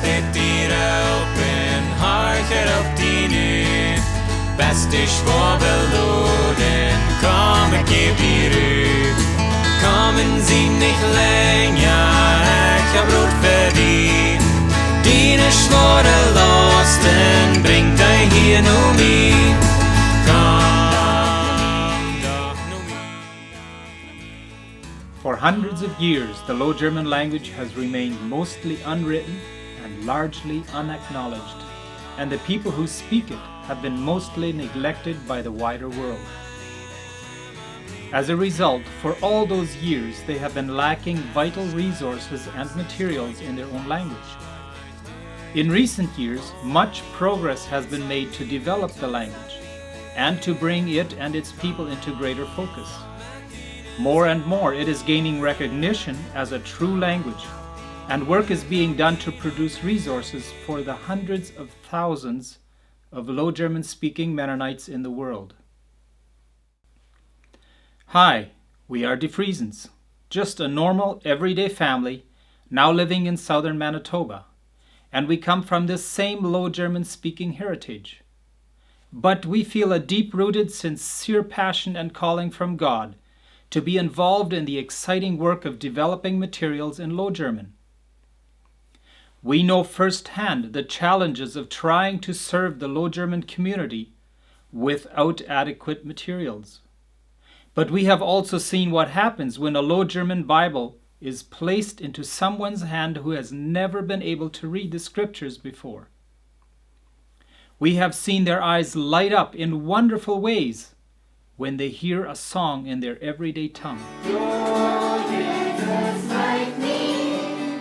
Zit hier open, harker op die nu. Best is voor beloden, kom ik geef die rug. Kom en zie niet länger, ik heb brood verdient. Dine zware lasten brengt hij hier nu mee. Kom doch nu mee. For hundreds of years, the Low German language has remained mostly unwritten and largely unacknowledged, and the people who speak it have been mostly neglected by the wider world. As a result, for all those years, they have been lacking vital resources and materials in their own language. In recent years, much progress has been made to develop the language and to bring it and its people into greater focus. More and more, it is gaining recognition as a true language, and work is being done to produce resources for the hundreds of thousands of Low German speaking Mennonites in the world. Hi, we are DFriesens, just a normal, everyday family now living in southern Manitoba, and we come from this same Low German speaking heritage. But we feel a deep-rooted, sincere passion and calling from God to be involved in the exciting work of developing materials in Low German. We know firsthand the challenges of trying to serve the Low German community without adequate materials. But we have also seen what happens when a Low German Bible is placed into someone's hand who has never been able to read the scriptures before. We have seen their eyes light up in wonderful ways when they hear a song in their everyday tongue. Your Jesus like me,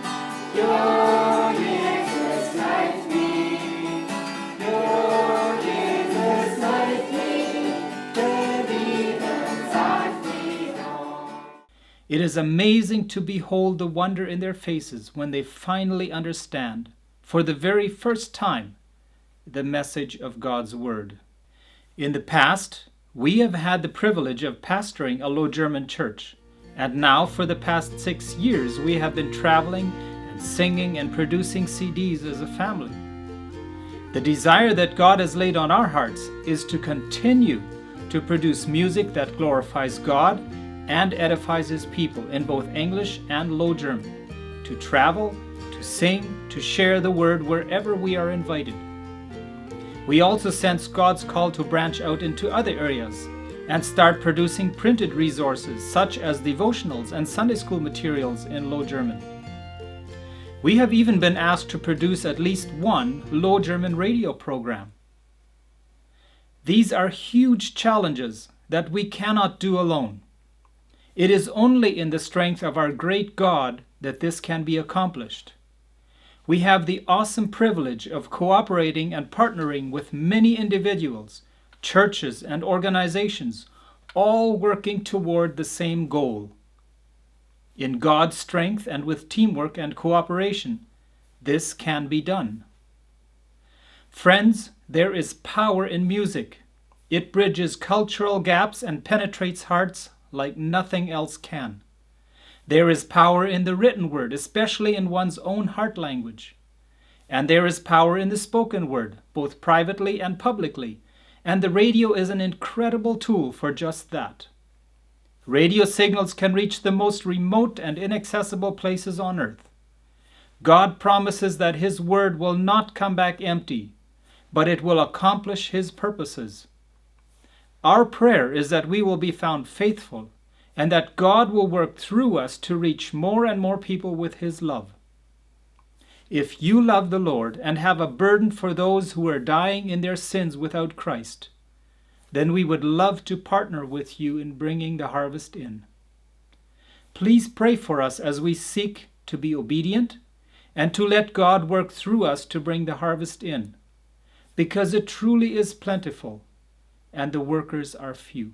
your Jesus like me, your Jesus like me, der Lieben sagt me all. It is amazing to behold the wonder in their faces when they finally understand, for the very first time, the message of God's Word. In the past, we have had the privilege of pastoring a Low German church, and now for the past 6 years we have been traveling and singing and producing CDs as a family. The desire that God has laid on our hearts is to continue to produce music that glorifies God and edifies His people in both English and Low German, to travel, to sing, to share the Word wherever we are invited. We also sense God's call to branch out into other areas and start producing printed resources such as devotionals and Sunday school materials in Low German. We have even been asked to produce at least one Low German radio program. These are huge challenges that we cannot do alone. It is only in the strength of our great God that this can be accomplished. We have the awesome privilege of cooperating and partnering with many individuals, churches, and organizations, all working toward the same goal. In God's strength and with teamwork and cooperation, this can be done. Friends, there is power in music. It bridges cultural gaps and penetrates hearts like nothing else can. There is power in the written word, especially in one's own heart language. And there is power in the spoken word, both privately and publicly. And the radio is an incredible tool for just that. Radio signals can reach the most remote and inaccessible places on earth. God promises that His word will not come back empty, but it will accomplish His purposes. Our prayer is that we will be found faithful, and that God will work through us to reach more and more people with His love. If you love the Lord and have a burden for those who are dying in their sins without Christ, then we would love to partner with you in bringing the harvest in. Please pray for us as we seek to be obedient and to let God work through us to bring the harvest in, because it truly is plentiful and the workers are few.